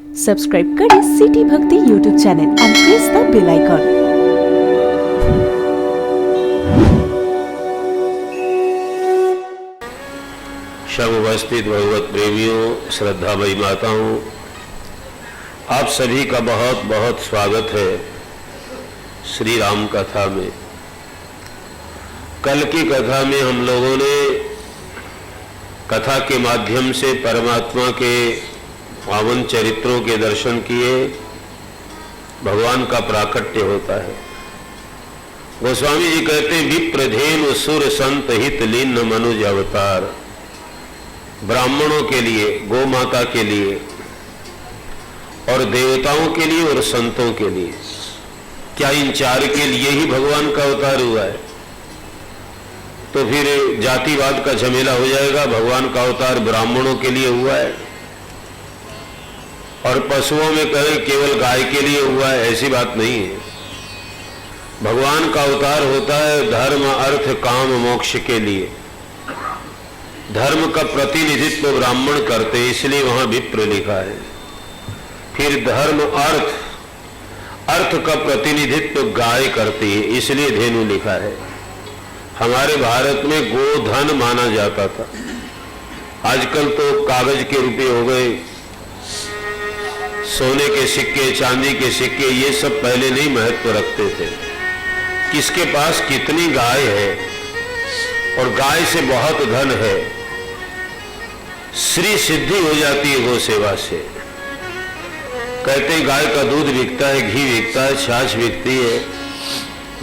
Subscribe करें city Bhakti YouTube channel and press the bell icon. सब उपस्थित भगवत प्रेमियों, श्रद्धामयी माताओं, आप सभी का बहुत बहुत स्वागत है श्री राम कथा में। कल की कथा में हम लोगों ने कथा के माध्यम से परमात्मा के पावन चरित्रों के दर्शन किए, भगवान का प्राकट्य होता है। गोस्वामी जी कहते हैं, विप्रधेनु सुर संत हित लीन मनुज अवतार। ब्राह्मणों के लिए, गौ माता के लिए और देवताओं के लिए और संतों के लिए, क्या इन चार के लिए ही भगवान का अवतार हुआ है? तो फिर जातिवाद का झमेला हो जाएगा। भगवान का अवतार ब्राह्मणों के लिए हुआ है और पशुओं में कहें केवल गाय के लिए हुआ है, ऐसी बात नहीं है। भगवान का अवतार होता है धर्म अर्थ काम मोक्ष के लिए। धर्म का प्रतिनिधित्व ब्राह्मण करते, इसलिए वहां विप्र लिखा है। फिर धर्म अर्थ का प्रतिनिधित्व गाय करती है, इसलिए धेनु लिखा है। हमारे भारत में गोधन माना जाता था, आजकल तो कागज के रुपये हो गए, सोने के सिक्के, चांदी के सिक्के, ये सब पहले नहीं महत्व रखते थे। किसके पास कितनी गाय है और गाय से बहुत धन है, श्री सिद्धि हो जाती है गो सेवा से। कहते हैं गाय का दूध बिकता है, घी बिकता है, छाछ बिकती है,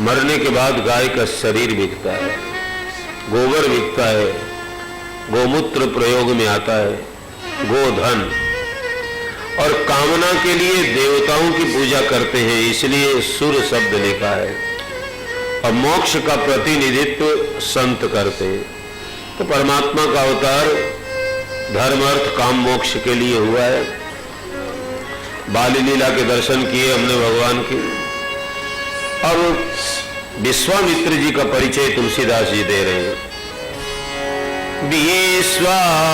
मरने के बाद गाय का शरीर बिकता है, गोबर बिकता है, गोमूत्र प्रयोग में आता है, गोधन। और कामना के लिए देवताओं की पूजा करते हैं, इसलिए सुर शब्द लिखा है। और मोक्ष का प्रतिनिधित्व संत करते हैं। तो परमात्मा का अवतार धर्म अर्थ काम मोक्ष के लिए हुआ है। बाल लीला के दर्शन किए हमने भगवान के। अब विश्वामित्र जी का परिचय तुलसीदास जी दे रहे हैं। विश्वामित्र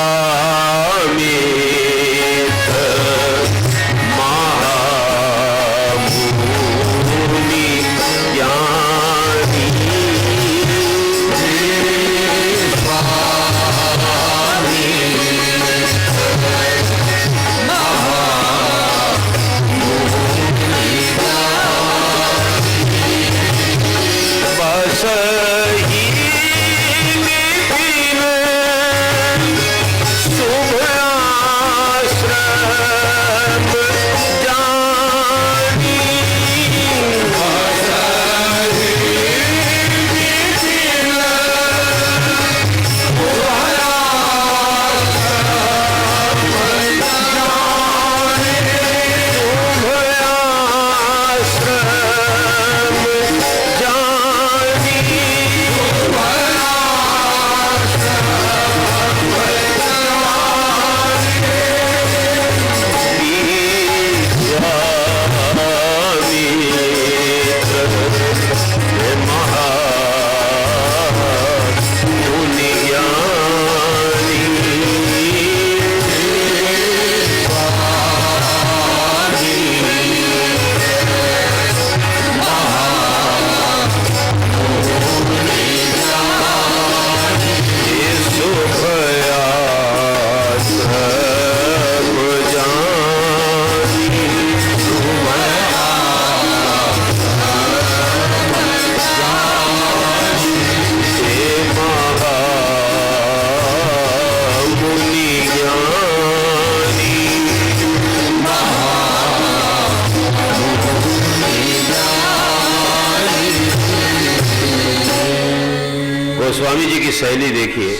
गोस्वामी जी की शैली देखिए।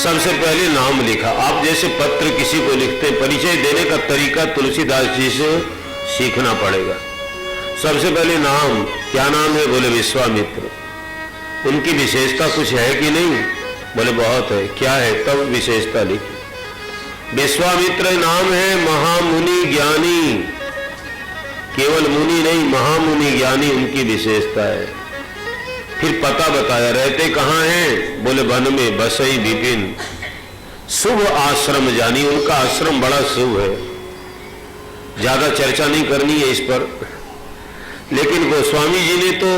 सबसे पहले नाम लिखा। आप जैसे पत्र किसी को लिखते हैं, परिचय देने का तरीका तुलसीदास जी से सीखना पड़ेगा। सबसे पहले नाम, क्या नाम है? बोले विश्वामित्र। उनकी विशेषता कुछ है कि नहीं? बोले बहुत है। क्या है? तब विशेषता लिखी। विश्वामित्र नाम है महामुनि ज्ञानी, केवल मुनि नहीं, महामुनि ज्ञानी उनकी विशेषता है। फिर पता बताया, रहते कहाँ हैं? बोले वन में बसई विपिन, शुभ आश्रम जानी। उनका आश्रम बड़ा शुभ है, ज्यादा चर्चा नहीं करनी है इस पर। लेकिन गोस्वामी जी ने तो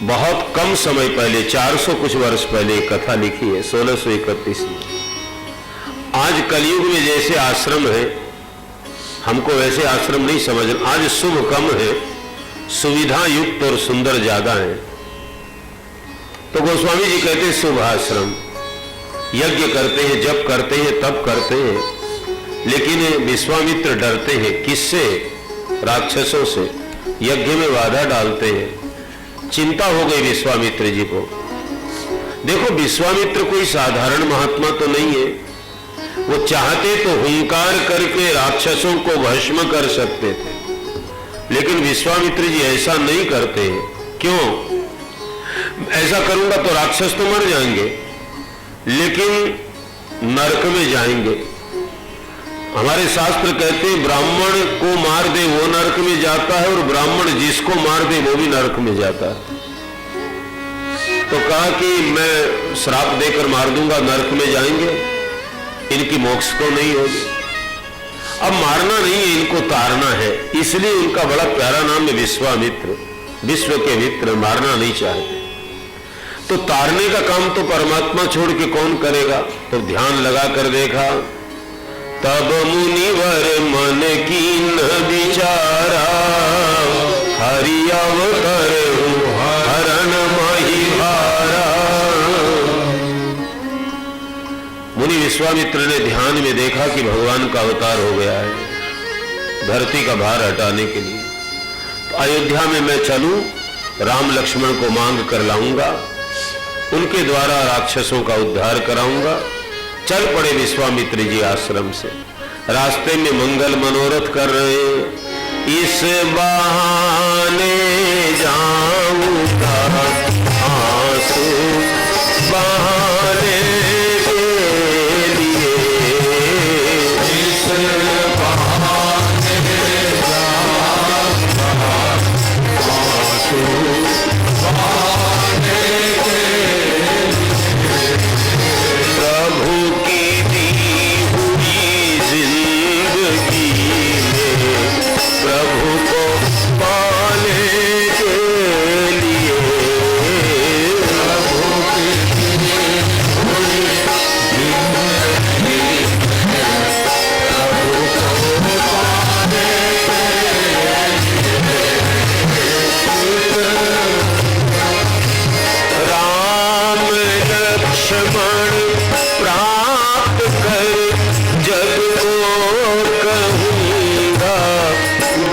बहुत कम समय पहले, 400 कुछ वर्ष पहले एक कथा लिखी है, 1631 में। आज कलयुग में जैसे आश्रम है, हमको वैसे आश्रम नहीं समझना। आज शुभ कम है, सुविधा युक्त और सुंदर ज्यादा है। तो गोस्वामी जी कहते हैं शुभ आश्रम, यज्ञ करते हैं, जप करते हैं, तप करते हैं। लेकिन विश्वामित्र डरते हैं, किससे? राक्षसों से। यज्ञ में बाधा डालते हैं। चिंता हो गई विश्वामित्र जी को। देखो, विश्वामित्र कोई साधारण महात्मा तो नहीं है। वो चाहते तो हुंकार करके राक्षसों को भस्म कर सकते थे, लेकिन विश्वामित्र जी ऐसा नहीं करते। क्यों? ऐसा करूंगा तो राक्षस तो मर जाएंगे, लेकिन नरक में जाएंगे। हमारे शास्त्र कहते हैं ब्राह्मण को मार दे वो नरक में जाता है, और ब्राह्मण जिसको मार दे वो भी नरक में जाता है। तो कहा कि मैं श्राप देकर मार दूंगा, नरक में जाएंगे, इनकी मोक्ष तो नहीं होगी। अब मारना नहीं है, इनको तारना है। इसलिए उनका बड़ा प्यारा नाम है विश्वामित्र, विश्व के मित्र। मारना नहीं चाहते, तो तारने का काम तो परमात्मा छोड़ के कौन करेगा? तो ध्यान लगा कर देखा, तब मुनिवर मन कीन विचारा, हरि अवतर हरण महिभारा। मुनि विश्वामित्र ने ध्यान में देखा कि भगवान का अवतार हो गया है धरती का भार हटाने के लिए। तो अयोध्या में मैं चलूं, राम लक्ष्मण को मांग कर लाऊंगा, उनके द्वारा राक्षसों का उद्धार कराऊंगा। चल पड़े विश्वामित्र जी आश्रम से। रास्ते में मंगल मनोरथ कर रहे, इस बहाने जाऊंगा आंसू बहाने के लिए, इस बहाने जाऊंगा आंसू बहाने के लिए। प्रभु की दी हुई जिंदगी में प्रभु को पाने के लिए, प्रभु की दी हुई जिंदगी में प्रभु को पाने के लिए। राम लक्ष्मण प्राप्त कर जग को कहूंगा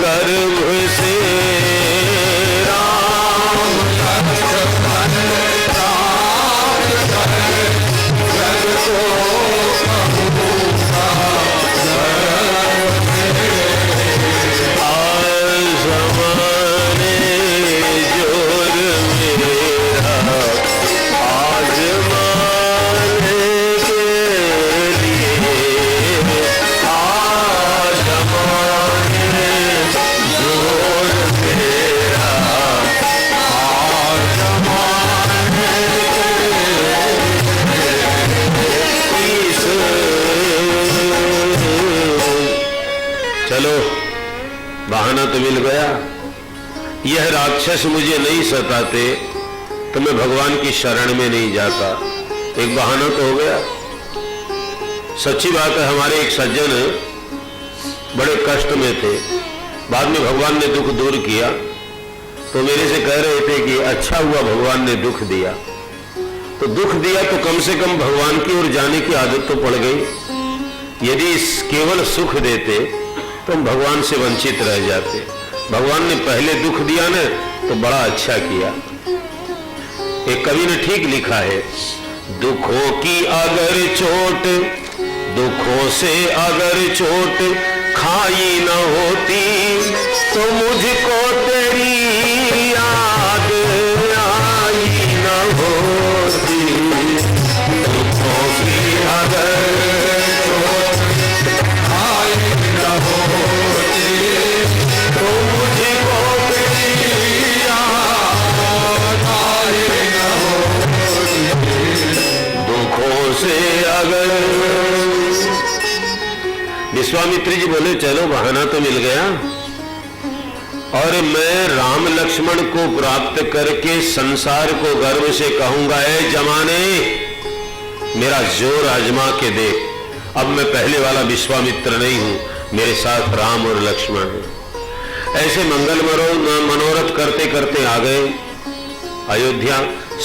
गर्भ से, राम लक्ष्मण प्राप्त कर जग को कहूंगा गर्भ से। आज जमाने जोर मेरा आज माने के लिए, आज माने जोर मेरा आज माने इस। चलो, बहाना तो मिल गया। यह राक्षस मुझे नहीं सताते तो मैं भगवान की शरण में नहीं जाता। एक बहाना तो हो गया। सच्ची बात है, हमारे एक सज्जन बड़े कष्ट में थे, बाद में भगवान ने दुख दूर किया, तो मेरे से कह रहे थे कि अच्छा हुआ भगवान ने दुख दिया। तो दुख दिया तो कम से कम भगवान की ओर जाने की आदत तो पड़ गई। यदि केवल सुख देते तो हम भगवान से वंचित रह जाते। भगवान ने पहले दुख दिया ना, तो बड़ा अच्छा किया। एक कवि ने ठीक लिखा है, दुखों की अगर चोट, दुखों से अगर चोट खाई न होती, तो मुझको तेरी याद आई न होती। दुखों की अगर चोट खाई न होती, तो मुझको तेरी याद आई न होती। दुखों से अगर विश्वामित्र जी बोले चलो बहाना तो मिल गया, और मैं राम लक्ष्मण को प्राप्त करके संसार को गर्व से कहूंगा, ए जमाने मेरा जोर आजमा के देख, अब मैं पहले वाला विश्वामित्र नहीं हूं, मेरे साथ राम और लक्ष्मण है। ऐसे मंगल मनोरथ करते करते आ गए अयोध्या।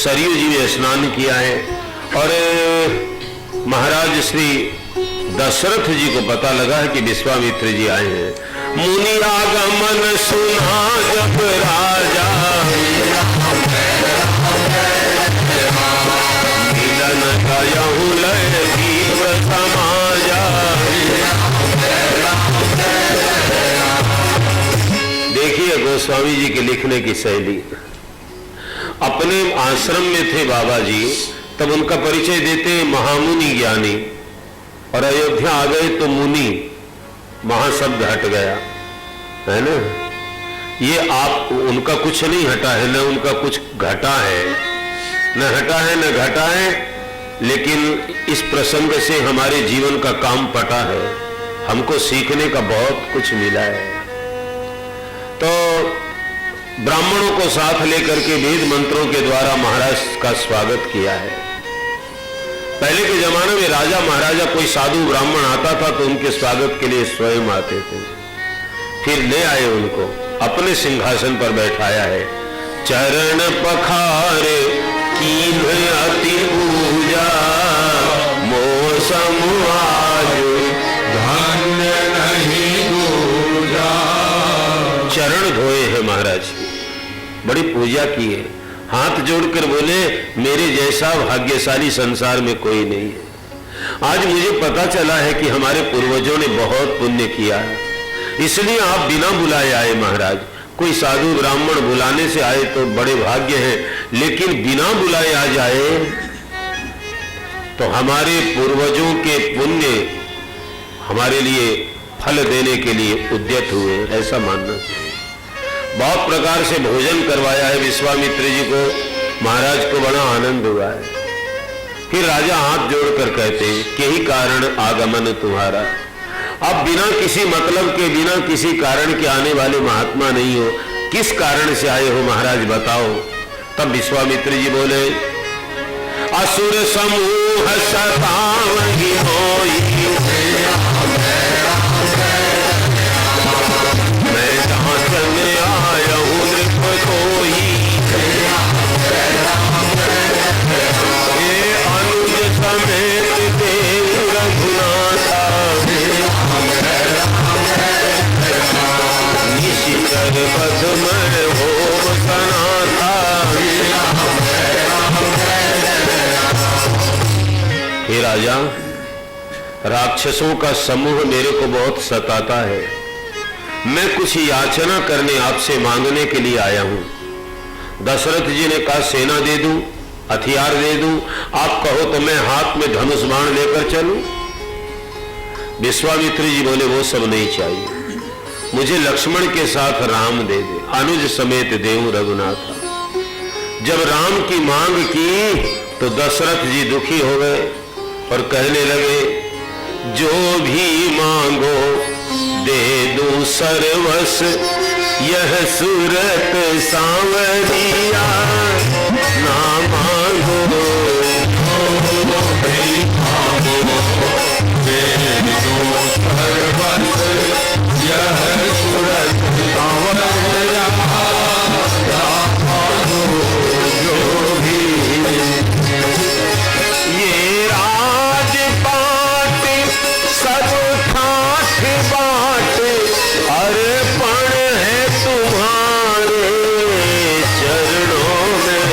सरयू जी में स्नान किया है, और महाराज श्री दशरथ जी को पता लगा है कि विश्वामित्र जी आए हैं। मुनि आगमन सुना जब राजा, मिलन गयहु लय दीप समाजा। देखिए गोस्वामी जी के लिखने की शैली। अपने आश्रम में थे बाबा जी, तब उनका परिचय देते महामुनि ज्ञानी, और अयोध्या आ गए तो मुनि, महाशब्द हट गया है ना। ये आप उनका कुछ नहीं हटा है, न उनका कुछ घटा है, न हटा है न घटा है, लेकिन इस प्रसंग से हमारे जीवन का काम पटा है, हमको सीखने का बहुत कुछ मिला है। तो ब्राह्मणों को साथ लेकर के वेद मंत्रों के द्वारा महाराज का स्वागत किया है। पहले के जमाने में राजा महाराजा कोई साधु ब्राह्मण आता था तो उनके स्वागत के लिए स्वयं आते थे, फिर ले आए उनको अपने सिंहासन पर बैठाया है। चरण पखारे कीन अति पूजा, मौसम आज धन्य नहीं दूजा। चरण धोए हैं महाराज की, बड़ी पूजा की है, हाथ जोड़कर बोले मेरे जैसा भाग्यशाली संसार में कोई नहीं है। आज मुझे पता चला है कि हमारे पूर्वजों ने बहुत पुण्य किया है, इसलिए आप बिना बुलाए आए महाराज। कोई साधु ब्राह्मण बुलाने से आए तो बड़े भाग्य हैं, लेकिन बिना बुलाए आ जाए तो हमारे पूर्वजों के पुण्य हमारे लिए फल देने के लिए उद्यत हुए, ऐसा मानना चाहिए। बहुत प्रकार से भोजन करवाया है विश्वामित्र जी को, महाराज को बड़ा आनंद हुआ है। फिर राजा हाथ जोड़कर कहते हैं कि ही कारण आगमन तुम्हारा। अब बिना किसी मतलब के, बिना किसी कारण के आने वाले महात्मा नहीं हो, किस कारण से आए हो महाराज बताओ। तब विश्वामित्र जी बोले असुर समूह सतावहि होई, मैं जहां चलने आया हूं नृप कोई, ये अनुज समेत देव रघुनाथा, निशिचर बध में होम सनाथा। हे राजा, राक्षसों का समूह मेरे को बहुत सताता है, मैं कुछ याचना करने आपसे मांगने के लिए आया हूं। दशरथ जी ने कहा सेना दे दूं, हथियार दे दूं, आप कहो तो मैं हाथ में धनुष बाण लेकर चलूं। विश्वामित्र जी बोले वो सब नहीं चाहिए, मुझे लक्ष्मण के साथ राम दे दे, अनुज समेत देव रघुनाथ। जब राम की मांग की तो दशरथ जी दुखी हो गए और कहने लगे जो भी मांगो दे दूं सर्वस, यह सूरत सांवरिया ना मांगो, दे दूं सर्वस, यह सूरत सांवरिया ना मांगो। जो भी ये राजपाट सब ठाठ बाट, अर्पण है तुम्हारे चरणों में।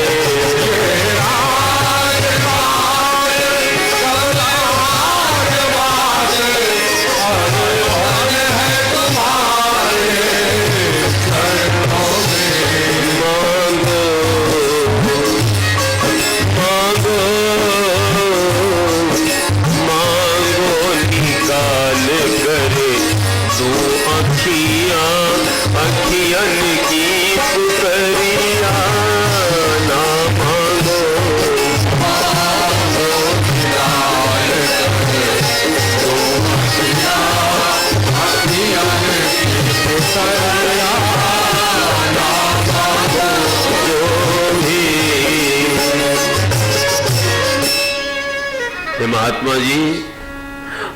हे महात्मा जी,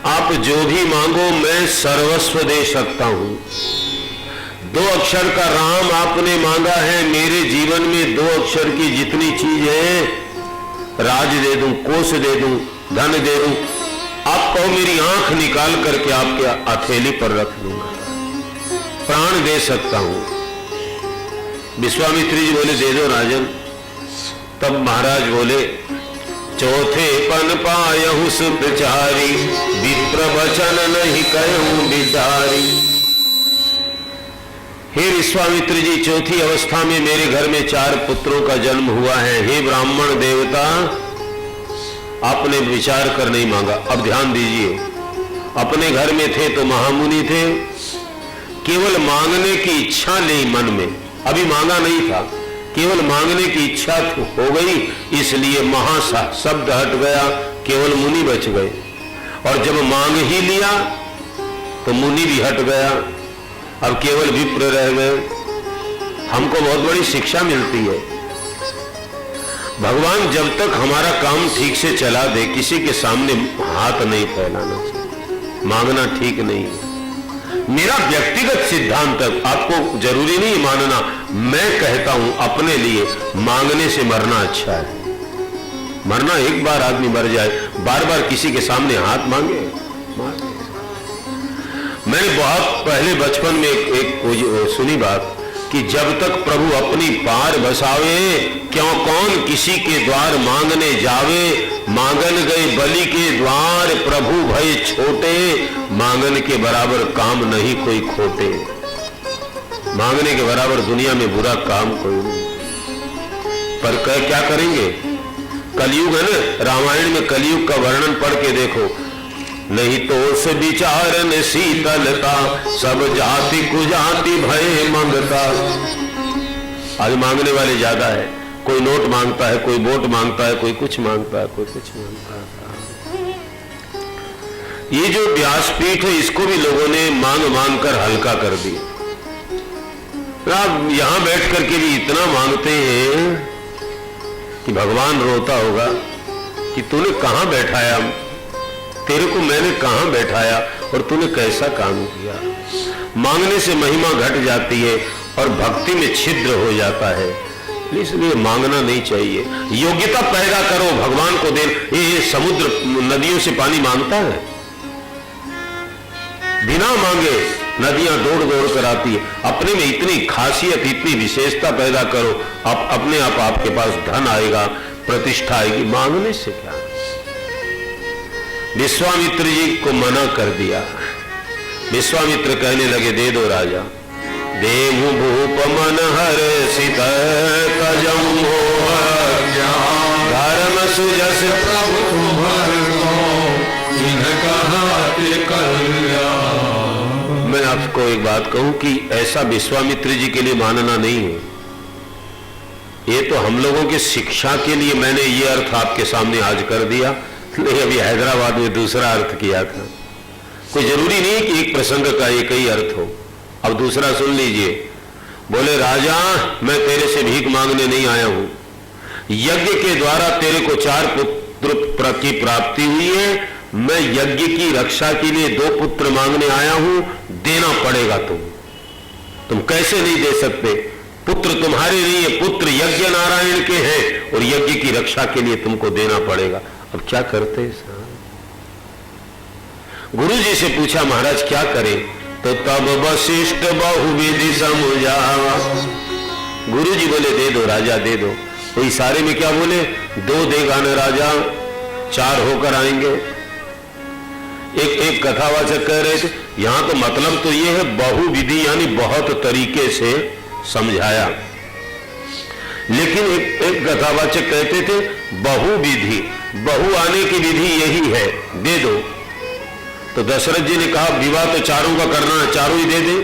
आप जो भी मांगो मैं सर्वस्व दे सकता हूं। 2 अक्षर का राम आपने मांगा है, मेरे जीवन में 2 अक्षर की जितनी चीज है, राज दे दूं, कोष दे दूं, धन दे दूं, आप कहो मेरी आंख निकाल करके आपके हथेली पर रख दूंगा, प्राण दे सकता हूं। विश्वामित्र जी बोले दे दो राजन। तब महाराज बोले, चौथे पन पायहु सुप्रचारी, विप्र वचन नहीं कहूं विचारी। हे विश्वामित्र जी, चौथी अवस्था में मेरे घर में 4 पुत्रों का जन्म हुआ है। हे ब्राह्मण देवता, आपने विचार कर नहीं मांगा। अब ध्यान दीजिए, अपने घर में थे तो महामुनि थे, केवल मांगने की इच्छा नहीं मन में, अभी मांगा नहीं था, केवल मांगने की इच्छा हो गई, इसलिए महा शब्द हट गया, केवल मुनि बच गए। और जब मांग ही लिया तो मुनि भी हट गया, अब केवल विप्र रह गए। हमको बहुत बड़ी शिक्षा मिलती है। भगवान जब तक हमारा काम ठीक से चला दे, किसी के सामने हाथ नहीं फैलाना चाहिए, मांगना ठीक नहीं है। मेरा व्यक्तिगत सिद्धांत है, आपको जरूरी नहीं मानना, मैं कहता हूं अपने लिए, मांगने से मरना अच्छा है। मरना एक बार आदमी मर जाए, बार बार किसी के सामने हाथ मांगे। मैंने बहुत पहले बचपन में एक सुनी बात कि जब तक प्रभु अपनी पार बसावे, क्यों कौन किसी के द्वार मांगने जावे। मांगन गए बलि के द्वार, प्रभु भय छोटे, मांगन के बराबर काम नहीं कोई खोटे। मांगने के बराबर दुनिया में बुरा काम कोई नहीं। पर क्या करेंगे? कलयुग है ना, रामायण में कलयुग का वर्णन पढ़ के देखो। नहीं तो उस विचारन शीतलता, सब जाति कुजाति भय मंगता। आज मांगने वाले ज्यादा है, कोई नोट मांगता है, कोई वोट मांगता है, कोई कुछ मांगता है, कोई कुछ मांगता है। ये जो व्यासपीठ है, इसको भी लोगों ने मांग मांग कर हल्का कर दिया। आप यहां बैठ करके भी इतना मांगते हैं कि भगवान रोता होगा कि तूने कहां बैठाया, तेरे को मैंने कहां बैठाया और तूने कैसा काम किया। मांगने से महिमा घट जाती है और भक्ति में छिद्र हो जाता है, इसलिए मांगना नहीं चाहिए। योग्यता पैदा करो, भगवान को दे। ये समुद्र नदियों से पानी मांगता है? बिना मांगे नदियां दौड़ दौड़ कर आती है। अपने में इतनी खासियत, इतनी विशेषता पैदा करो, आप अपने आप आपके पास धन आएगा, प्रतिष्ठा आएगी। मांगने से क्या? विश्वामित्र जी को मना कर दिया। विश्वामित्र कहने लगे दे दो राजा। देहु भूप मन हर सित कजम धर्म सुजस प्रभु मैं आपको एक बात कहूं कि ऐसा विश्वामित्र जी के लिए मानना नहीं है। ये तो हम लोगों की शिक्षा के लिए मैंने ये अर्थ आपके सामने आज कर दिया, नहीं अभी हैदराबाद में दूसरा अर्थ किया था। कोई जरूरी नहीं कि एक प्रसंग का एक ही अर्थ हो। अब दूसरा सुन लीजिए। बोले राजा, मैं तेरे से भीख मांगने नहीं आया हूं, यज्ञ के द्वारा तेरे को 4 पुत्र की प्राप्ति हुई है। मैं यज्ञ की रक्षा के लिए 2 पुत्र मांगने आया हूं, देना पड़ेगा। तुम कैसे नहीं दे सकते? पुत्र तुम्हारे नहीं है, पुत्र यज्ञ नारायण के हैं और यज्ञ की रक्षा के लिए तुमको देना पड़ेगा। अब क्या करते साहब? गुरु जी से पूछा महाराज क्या करें? तो तब वशिष्ठ बहुविधि समझावा। गुरु जी बोले दे दो राजा, दे दो। तो इशारे में क्या बोले? 2 देगा न राजा, 4 होकर आएंगे। एक कथावाचक कह रहे थे यहां तो मतलब तो ये है बहुविधि, यानी बहुत तरीके से समझाया। लेकिन एक कथावाचक कहते थे बहुविधि, बहु आने की विधि यही है, दे दो। तो दशरथ जी ने कहा विवाह तो 4 का करना है, 4 ही दे दे।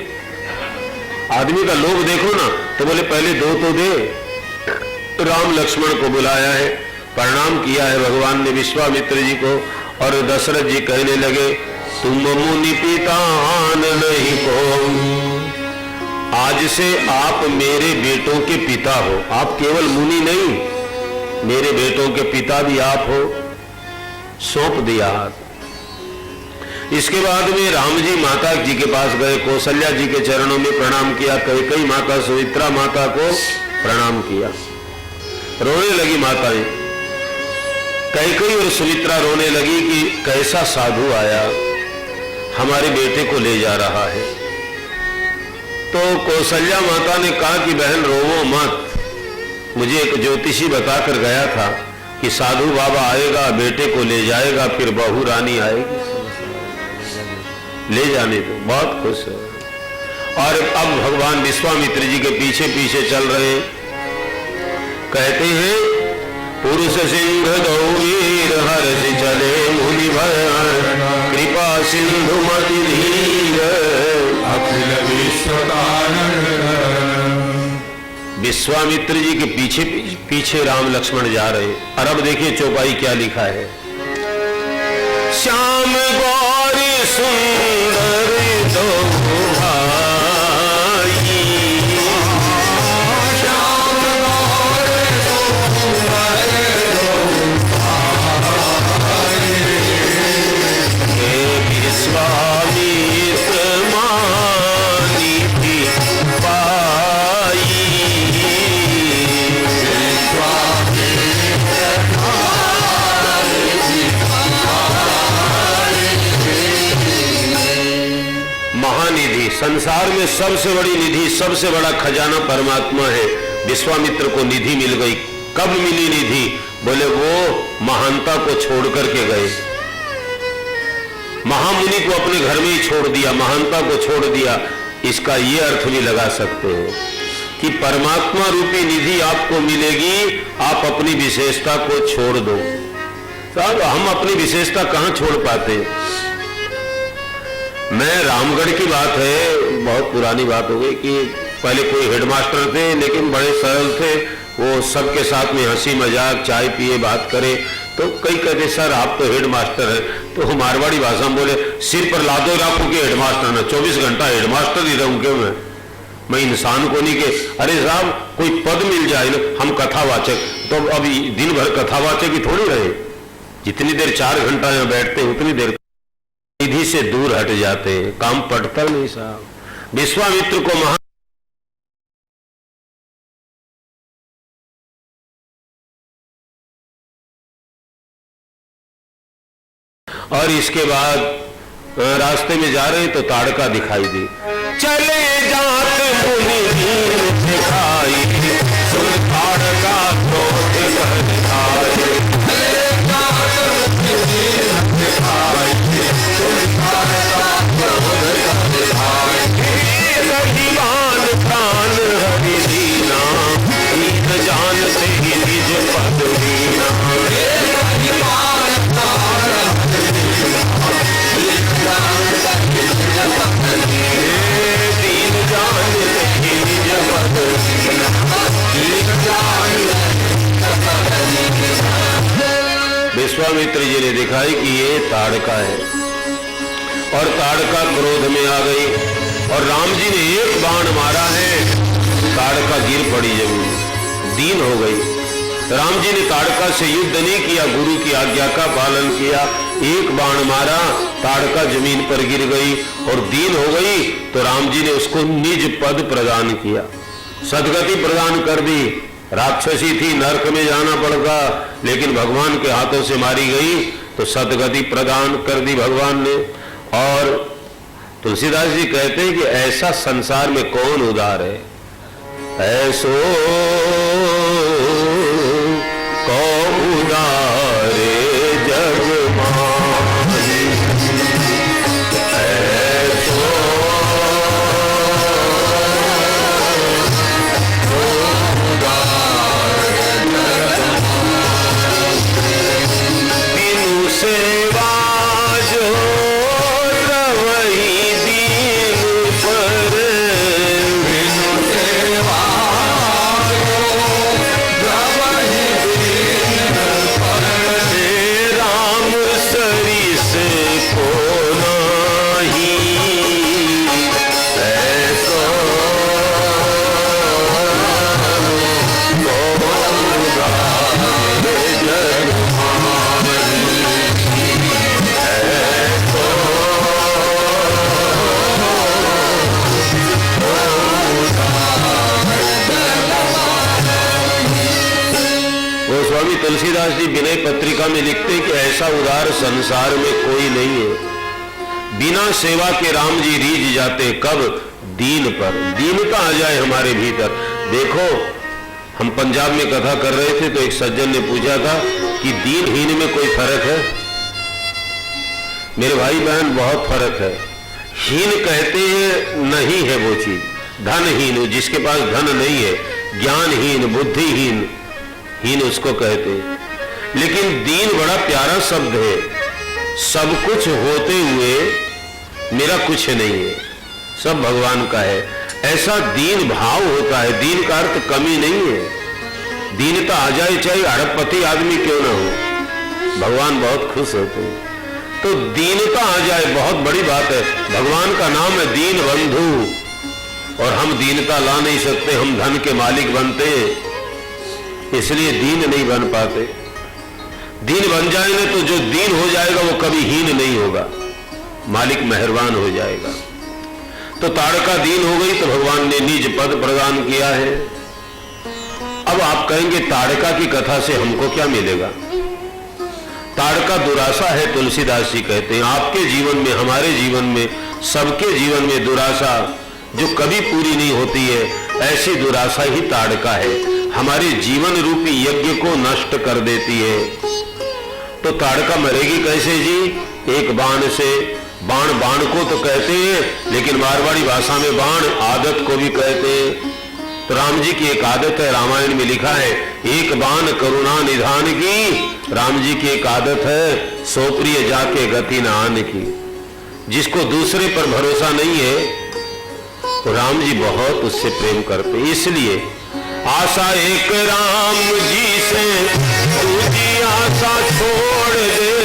आदमी का लोभ देखो ना, तो बोले पहले 2 तो दे। राम लक्ष्मण को बुलाया है, प्रणाम किया है भगवान ने विश्वामित्र जी को, और दशरथ जी कहने लगे तुम मुनि पितान नहीं को, आज से आप मेरे बेटों के पिता हो। आप केवल मुनि नहीं, मेरे बेटों के पिता भी आप हो। सौंप दिया हाथ। इसके बाद में राम जी माता जी के पास गए, कौशल्या जी के चरणों में प्रणाम किया, कैकेयी माता सुमित्रा माता को प्रणाम किया। रोने लगी माताएं, कैकेयी और सुमित्रा रोने लगी कि कैसा साधु आया, हमारे बेटे को ले जा रहा है। तो कौशल्या माता ने कहा कि बहन रोवो मत, मुझे एक ज्योतिषी बताकर गया था कि साधु बाबा आएगा, बेटे को ले जाएगा, फिर बहू रानी आएगी, ले जाने दो। बहुत खुश है। और अब भगवान विश्वामित्र जी के पीछे पीछे चल रहे, कहते हैं पुरुष सिंह दो वीर हर्षि चले मुनि भय, कृपा सिंधु मति धीर अखिल विश्वामित्र जी के पीछे पीछे राम लक्ष्मण जा रहे। और अब देखिए चौपाई क्या लिखा है, श्याम गौरी सुंदर दो भाई, श्याम गौरी सुंदर दो भाई, हे विश्वामित्र मानी थी पाई, महानिधि, संसार में सबसे बड़ी निधि, सबसे बड़ा खजाना परमात्मा है। विश्वामित्र को निधि मिल गई। कब मिली निधि? बोले वो महानता को छोड़ करके गए, महामुनि को अपने घर में ही छोड़ दिया, महानता को छोड़ दिया। इसका ये अर्थ भी लगा सकते हो कि परमात्मा रूपी निधि आपको मिलेगी, आप अपनी विशेषता को छोड़ दो। साहब हम अपनी विशेषता कहां छोड़ पाते? मैं रामगढ़ की बात है, बहुत पुरानी बात हो गई कि पहले कोई हेडमास्टर थे, लेकिन बड़े सरल थे, वो सबके साथ में हंसी मजाक चाय पिए बात करे। तो कई कहते सर आप तो हेडमास्टर है, तो मारवाड़ी भाषा में बोले सिर पर लादो राखो के हेडमास्टर ना, 24 घंटा हेडमास्टर ही रहूं क्यों मैं इंसान को नहीं के। अरे साहब कोई पद मिल जाए ना, हम कथावाचक, तो अभी दिन भर कथावाचक ही थोड़ी रहे, जितनी देर 4 घंटा यहाँ बैठते उतनी देर निधि से दूर हट जाते हैं, काम पड़ता नहीं साहब। विश्वामित्र को महा और इसके बाद रास्ते में जा रहे तो ताड़का दिखाई दी, चले जात मुनि दीन दिखाई, सुन ताड़का क्रोध कर दिखाई, चले जात मुनि दीन दिखाई, सुन ताड़का क्रोध कर दिखाई, रहीमान प्राण हरि दीना, नीत जानते ही निज पद दीना, विश्वामित्र जी ने दिखाई कि ये ताड़का है, और ताड़का क्रोध में आ गई और राम जी ने एक बाण मारा है, ताड़का गिर पड़ी जमीन, दीन हो गई। राम जी ने ताड़का से युद्ध नहीं किया, गुरु की आज्ञा का पालन किया, एक बाण मारा, ताड़का जमीन पर गिर गई और दीन हो गई। तो राम जी ने उसको निज पद प्रदान किया, सदगति प्रदान कर दी। राक्षसी थी, नरक में जाना पड़ता, लेकिन भगवान के हाथों से मारी गई तो सदगति प्रदान कर दी भगवान ने। और तुलसीदास जी कहते हैं कि ऐसा संसार में कौन उदार है, ऐसो को उदारे जग माही, ऐसो बिनु सेवा जो रवहि दीन पर, बिनु सेवा जो रवहि दीन तुलसीदास जी विनय पत्रिका में लिखते हैं कि ऐसा उदार संसार में कोई नहीं है। बिना सेवा के राम जी रीझ जाते कब दीन पर। दीनता आ जाए हमारे भीतर। देखो, हम पंजाब में कथा कर रहे थे तो एक सज्जन ने पूछा था कि दीनहीन में कोई फर्क है? मेरे भाई बहन, बहुत फर्क है। हीन कहते हैं नहीं है वो चीज, धनहीन, जिसके पास धन नहीं है, ज्ञानहीन, बुद्धिहीन, हीन उसको कहते हैं। लेकिन दीन बड़ा प्यारा शब्द है। सब कुछ होते हुए मेरा कुछ नहीं है, सब भगवान का है, ऐसा दीन भाव होता है। दीन का अर्थ कमी नहीं है। दीनता आ जाए चाहे अरबपति आदमी क्यों ना हो, भगवान बहुत खुश होते हैं। तो दीनता आ जाए बहुत बड़ी बात है। भगवान का नाम है दीन बंधु, और हम दीनता ला नहीं सकते। हम धन के मालिक बनते इसलिए दीन नहीं बन पाते। दीन बन जाएंगे तो जो दीन हो जाएगा वो कभी हीन नहीं होगा, मालिक मेहरबान हो जाएगा। तो ताड़का दीन हो गई तो भगवान ने निज पद प्रदान किया है। अब आप कहेंगे ताड़का की कथा से हमको क्या मिलेगा? ताड़का दुराशा है, तुलसीदास जी कहते हैं। आपके जीवन में, हमारे जीवन में, सबके जीवन में दुराशा जो कभी पूरी नहीं होती है, ऐसी दुराशा ही ताड़का है। हमारे जीवन रूपी यज्ञ को नष्ट कर देती है। तो ताड़का मरेगी कैसे जी? एक बाण से। बाण बाण को तो कहते हैं, लेकिन मारवाड़ी भाषा में बाण आदत को भी कहते हैं। तो राम जी की एक आदत है, रामायण में लिखा है, एक बाण करुणा निधान की। राम जी की एक आदत है, सो प्रिय जाके गति न आने की। जिसको दूसरे पर भरोसा नहीं है, तो राम जी बहुत उससे प्रेम करते। इसलिए आशा एक राम जी से, दूसरी आशा छोड़ दे।